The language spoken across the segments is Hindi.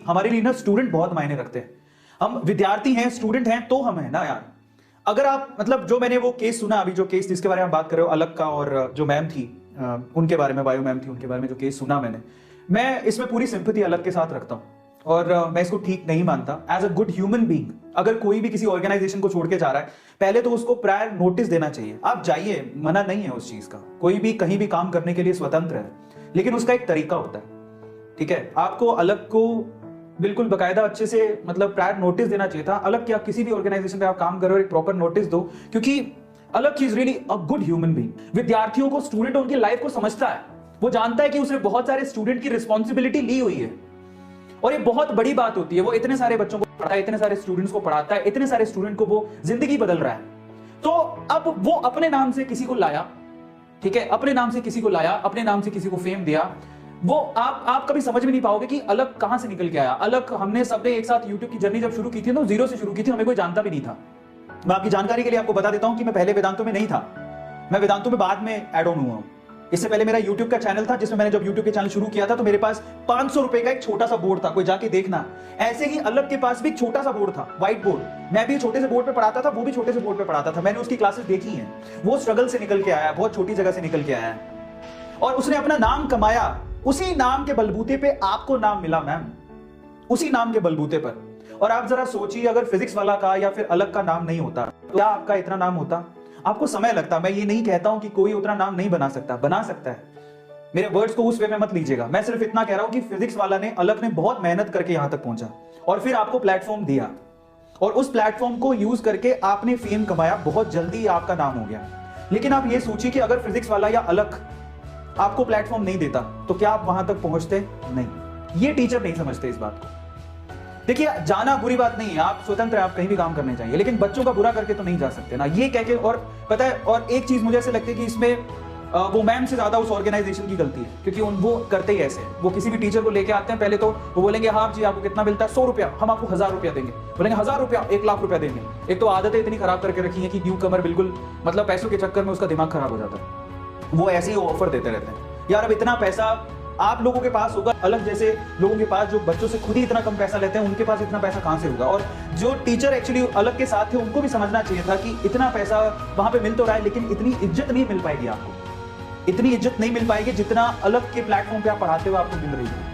हमारे लिए ना स्टूडेंट बहुत मायने रखते हैं। हम विद्यार्थी हैं, स्टूडेंट हैं, तो हम है ना यार। अगर आप मतलब जो मैंने वो केस सुना, अभी जो केस जिसके बारे में बात कर रहे हो अलग का, और जो मैम थी उनके बारे में, बायो मैम थी, उनके बारे में जो केस सुना मैं इसमें पूरी सिंपैथी अलग के साथ रखता हूं। और मैं इसको ठीक नहीं मानता। As a good human being, अगर कोई भी किसी ऑर्गेनाइजेशन को छोड़ के जा रहा है, पहले तो उसको प्रायर नोटिस देना चाहिए। आप जाइए, मना नहीं है उस चीज का, कोई भी कहीं भी काम करने के लिए स्वतंत्र है, लेकिन उसका एक तरीका होता है। ठीक है, आपको अलग को बिल्कुल बकायदा अच्छे से मतलब प्रायर नोटिस देना चाहिए था। अलग क्या, किसी भी ऑर्गेनाइजेशन पे आप काम कर रहे हो, एक प्रॉपर नोटिस दो, क्योंकि अलग is really a good human being. विद्यार्थियों को, स्टूडेंट उनकी लाइफ को समझता है, वो जानता है कि उसने बहुत सारे स्टूडेंट की रिस्पॉन्सिबिलिटी ली हुई है, और ये बहुत बड़ी बात होती है। वो इतने सारे बच्चों को पढ़ाता है, इतने सारे स्टूडेंट्स को पढ़ाता है, इतने सारे स्टूडेंट को वो जिंदगी बदल रहा है। तो अब वो अपने नाम से किसी को लाया, ठीक है, अपने नाम से किसी को लाया, अपने नाम से किसी को फेम दिया। वो आप कभी समझ में नहीं पाओगे कि अलग कहां से निकल के आया। अलग हमने सबने एक साथ यूट्यूब की जर्नी जब शुरू की थी तो जीरो से शुरू की थी, हमें कोई जानता भी नहीं था। मैं आपकी जानकारी के लिए आपको बता देता हूं कि मैं पहले वेदांतों में नहीं था, मैं वेदांतों में बाद में एड ऑन हुआ हूं। इससे पहले मेरा YouTube का चैनल था, जिसमें मैंने जब YouTube के चैनल शुरू किया था तो मेरे पास 500 रुपए का एक छोटा सा बोर्ड था, कोई जाके देखना। ऐसे ही अलग के पास भी एक छोटा सा बोर्ड था, व्हाइट बोर्ड। मैं भी छोटे से बोर्ड पे पढ़ाता था, वो भी छोटे से बोर्ड पे पढ़ाता था। मैंने उसकी क्लासेस देखी हैं। वो स्ट्रगल से निकल के आया, बहुत छोटी जगह से निकल के आया है, और उसने अपना नाम कमाया। उसी नाम के बलबूते पे आपको नाम मिला मैम, उसी नाम के बलबूते पर। और आप जरा सोचिए, अगर फिजिक्स वाला का या फिर अलग का नाम नहीं होता तो क्या आपका इतना नाम होता? आपको समय लगता। मैं ये नहीं कहता हूं कि कोई उतना नाम नहीं बना सकता, बना सकता है। मेरे वर्ड्स को उस वे में मत लीजिएगा। मैं सिर्फ इतना कह रहा हूं कि फिजिक्स वाला ने, अलग ने बहुत मेहनत करके यहां तक पहुंचा, और फिर आपको प्लेटफॉर्म दिया, और उस प्लेटफॉर्म को यूज करके आपने फेम कमाया, बहुत जल्दी आपका नाम हो गया। लेकिन आप ये सोचिए कि अगर फिजिक्स वाला या अलग आपको प्लेटफॉर्म नहीं देता तो क्या आप वहां तक पहुंचते? नहीं। ये टीचर नहीं समझते इस बात को। देखिए, जाना बुरी बात नहीं है, आप स्वतंत्र हैं, आप कहीं भी काम करने चाहिए, लेकिन बच्चों का बुरा करके तो नहीं जा सकते ना, ये कह के। और पता है, और एक चीज मुझे ऐसे लगती है कि इसमें वो मैम से ज्यादा उस ऑर्गेनाइजेशन की गलती है, क्योंकि वो करते ही ऐसे हैं। वो किसी भी टीचर को लेके आते हैं, पहले तो वो बोलेंगे हाँ जी आपको कितना मिलता है, 100 रुपया, हम आपको 1000 रुपया देंगे। बोलेंगे 1000 रुपया, 1 लाख रुपया देंगे। एक तो आदतें इतनी खराब करके रखी है कि न्यू कमर बिल्कुल मतलब पैसों के चक्कर में उसका दिमाग खराब हो जाता है। वो ऐसे ही ऑफर देते रहते हैं, यार अब इतना पैसा आप लोगों के पास होगा, अलग जैसे लोगों के पास जो बच्चों से खुद ही इतना कम पैसा लेते हैं, उनके पास इतना पैसा कहां से होगा? और जो टीचर एक्चुअली अलग के साथ थे, उनको भी समझना चाहिए था कि इतना पैसा वहां पे मिल तो रहा है, लेकिन इतनी इज्जत नहीं मिल पाएगी आपको, इतनी इज्जत नहीं मिल पाएगी जितना अलग के प्लेटफॉर्म पे आप पढ़ाते हुए आपको मिल रही है।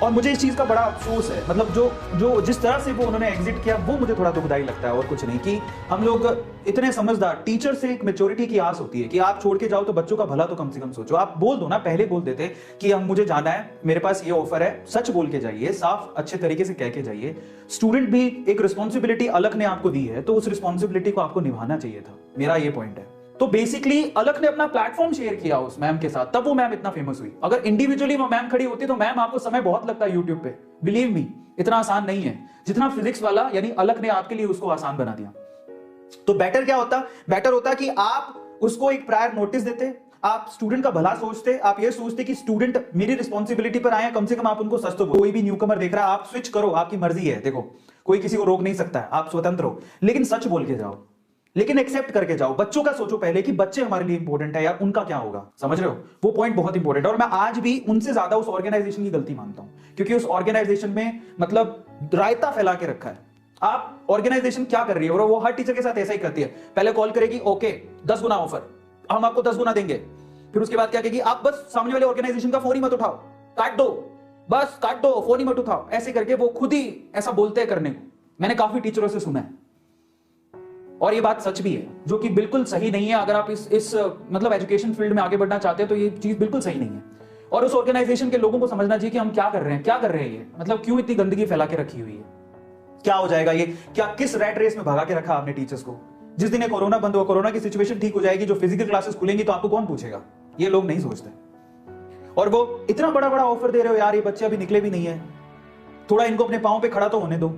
और मुझे इस चीज का बड़ा अफसोस है, मतलब जो जिस तरह से वो उन्होंने एग्जिट किया, वो मुझे थोड़ा दुखदाई लगता है, और कुछ नहीं। कि हम लोग इतने समझदार, टीचर से एक मैच्योरिटी की आस होती है कि आप छोड़ के जाओ तो बच्चों का भला तो कम से कम सोचो। आप बोल दो ना, पहले बोल देते कि हम मुझे जाना है, मेरे पास ये ऑफर है, सच बोल के जाइए, साफ अच्छे तरीके से कह के जाइए। स्टूडेंट भी एक रिस्पॉन्सिबिलिटी अलग ने आपको दी है, तो उस रिस्पॉन्सिबिलिटी को आपको निभाना चाहिए था, मेरा ये पॉइंट है। तो बेसिकली अलग ने अपना प्लेटफॉर्म शेयर किया उस मैम के साथ, तब वो मैम इतना फेमस हुई। अगर इंडिविजुअली वो मैम खड़ी होती तो मैम आपको समय बहुत लगता है यूट्यूब पे, बिलीव मी, इतना आसान नहीं है जितना फिजिक्स वाला यानी अलग ने आपके लिए उसको आसान बना दिया। तो बेटर क्या होता? बेटर होता कि आप उसको एक प्रायर नोटिस देते, आप स्टूडेंट का भला सोचते, आप ये सोचते कि स्टूडेंट मेरी रिस्पॉन्सिबिलिटी पर आए, कम से कम आप उनको सच तो। कोई भी न्यूकमर देख रहा है, आप स्विच करो, आपकी मर्जी है, देखो कोई किसी को रोक नहीं सकता है, आप स्वतंत्र हो, लेकिन सच बोल के जाओ, लेकिन एक्सेप्ट करके जाओ। बच्चों का सोचो पहले कि बच्चे हमारे लिए इंपॉर्टेंट है यार, उनका क्या होगा, समझ रहे हो? वो पॉइंट बहुत इंपॉर्टेंट है। और मैं आज भी उनसे ज्यादा उस ऑर्गेनाइजेशन की गलती मानता हूं, क्योंकि उस ऑर्गेनाइजेशन में मतलब रायता फैला के रखा है। आप ऑर्गेनाइजेशन क्या कर रही है, और वो हर टीचर के साथ ऐसा ही करती है। पहले कॉल करेगी, ओके 10 गुना ऑफर, हम आपको 10 गुना देंगे। फिर उसके बाद क्या कहेगी, आप बस सामने वाले ऑर्गेनाइजेशन का फोन ही मत उठाओ, काट दो, बस काट दो, फोन ही मत उठाओ। ऐसे करके वो खुद ही ऐसा बोलते हैं करने को। मैंने काफी टीचरों से सुना है, और ये बात सच भी है, जो कि बिल्कुल सही नहीं है। अगर आप इस मतलब एजुकेशन फील्ड में आगे बढ़ना चाहते हैं तो ये चीज बिल्कुल सही नहीं है। और उस ऑर्गेनाइजेशन के लोगों को समझना चाहिए कि हम क्या कर रहे हैं, क्या कर रहे हैं ये, मतलब क्यों इतनी गंदगी फैला के रखी हुई है, क्या हो जाएगा ये, क्या किस रैट रेस में भगा के रखा आपने टीचर्स को? जिस दिन कोरोना बंद हुआ, कोरोना की सिचुएशन ठीक हो जाएगी, जो फिजिकल क्लासेस खुलेंगी तो आपको कौन पूछेगा? ये लोग नहीं सोचते। और वो इतना बड़ा बड़ा ऑफर दे रहे हो यार, ये बच्चे अभी निकले भी नहीं है, थोड़ा इनको अपने पांव पे खड़ा तो होने दो।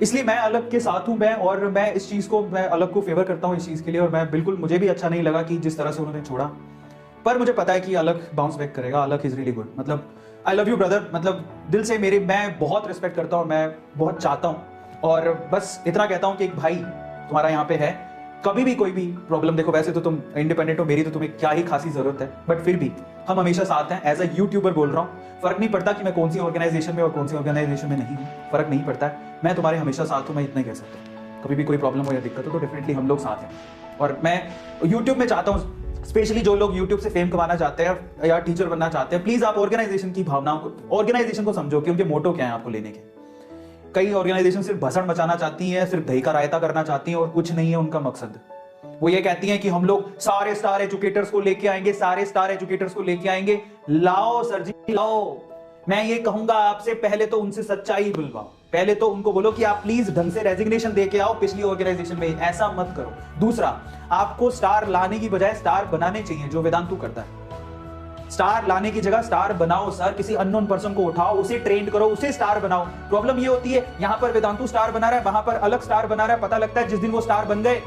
इसलिए मैं अलग के साथ हूं, मैं इस चीज को, मैं अलग को फेवर करता हूं इस चीज के लिए। और मैं बिल्कुल, मुझे भी अच्छा नहीं लगा कि जिस तरह से उन्होंने छोड़ा, पर मुझे पता है कि अलग बाउंस बैक करेगा। अलग इज रियली गुड, मतलब आई लव यू ब्रदर, मतलब दिल से मेरे, मैं बहुत रिस्पेक्ट करता हूं, मैं बहुत चाहता हूं। और बस इतना कहता हूं कि एक भाई तुम्हारा यहाँ पे है, कभी भी कोई भी प्रॉब्लम, देखो वैसे तो तुम इंडिपेंडेंट हो, मेरी तो तुम्हें क्या ही खासी जरूरत है, बट फिर भी हम हमेशा साथ हैं। एज अ यूट्यूबर बोल रहा हूँ, फर्क नहीं पड़ता कि मैं कौन सी ऑर्गेनाइजेशन में और कौन सी ऑर्गेनाइजेशन में नहीं हूँ, फर्क नहीं पड़ता है। मैं तुम्हारे हमेशा साथ हूँ, मैं इतना ही कह सकता हूँ। कभी भी कोई प्रॉब्लम हो या दिक्कत हो तो डेफिनेटली हम लोग साथ हैं। और मैं यूट्यूब में चाहता हूँ, स्पेशली जो लोग यूट्यूब से फेम कमाना चाहते हैं या टीचर बनना चाहते हैं, प्लीज आप ऑर्गेनाइजेशन की भावनाओं को, ऑर्गेनाइजेशन को समझो कि उनके मोटो क्या है आपको लेने के। कई ऑर्गेनाइजेशन सिर्फ भसड़ मचाना चाहती है, सिर्फ दही का रायता करना चाहती है और कुछ नहीं है उनका मकसद। वो ये कहती हैं कि हम लोग सारे स्टार एजुकेटर्स को लेके आएंगे, सारे स्टार एजुकेटर्स को लेके आएंगे। लाओ सर जी लाओ। मैं ये कहूंगा आपसे, पहले तो उनसे सच्चाई बुलवाओ, पहले तो उनको बोलो कि आप प्लीज ढंग से रेजिग्नेशन दे के आओ पिछली ऑर्गेनाइजेशन में, ऐसा मत करो। दूसरा, आपको स्टार लाने की बजाय स्टार बनाने चाहिए, जो वेदांतु करता है। स्टार लाने की जगह स्टार बनाओ सर, किसी अननोन पर्सन को उठाओ, उसे ट्रेंड करो, उसे स्टार बनाओ। प्रॉब्लम ये होती है, यहां पर वेदांतु स्टार बना रहा है, वहां पर अलग स्टार बना रहा है, पता लगता है जिस दिन वो स्टार बन गए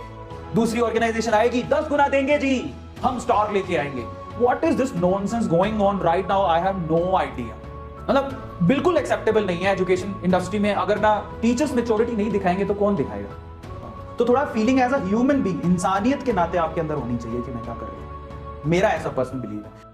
दूसरी ऑर्गेनाइजेशन आएगी 10 गुना देंगे जी, हम स्टार लेके आएंगे। What is this nonsense going on right now? I have no idea. मतलब बिल्कुल एक्सेप्टेबल नहीं है एजुकेशन इंडस्ट्री में। अगर ना टीचर्स मैच्योरिटी नहीं दिखाएंगे तो कौन दिखाएगा? तो थोड़ा feeling as a human being, इंसानियत के नाते आपके अंदर होनी चाहिए कि मैं क्या कर रहा हूं। मेरा ऐसा पर्सनल बिलीव है।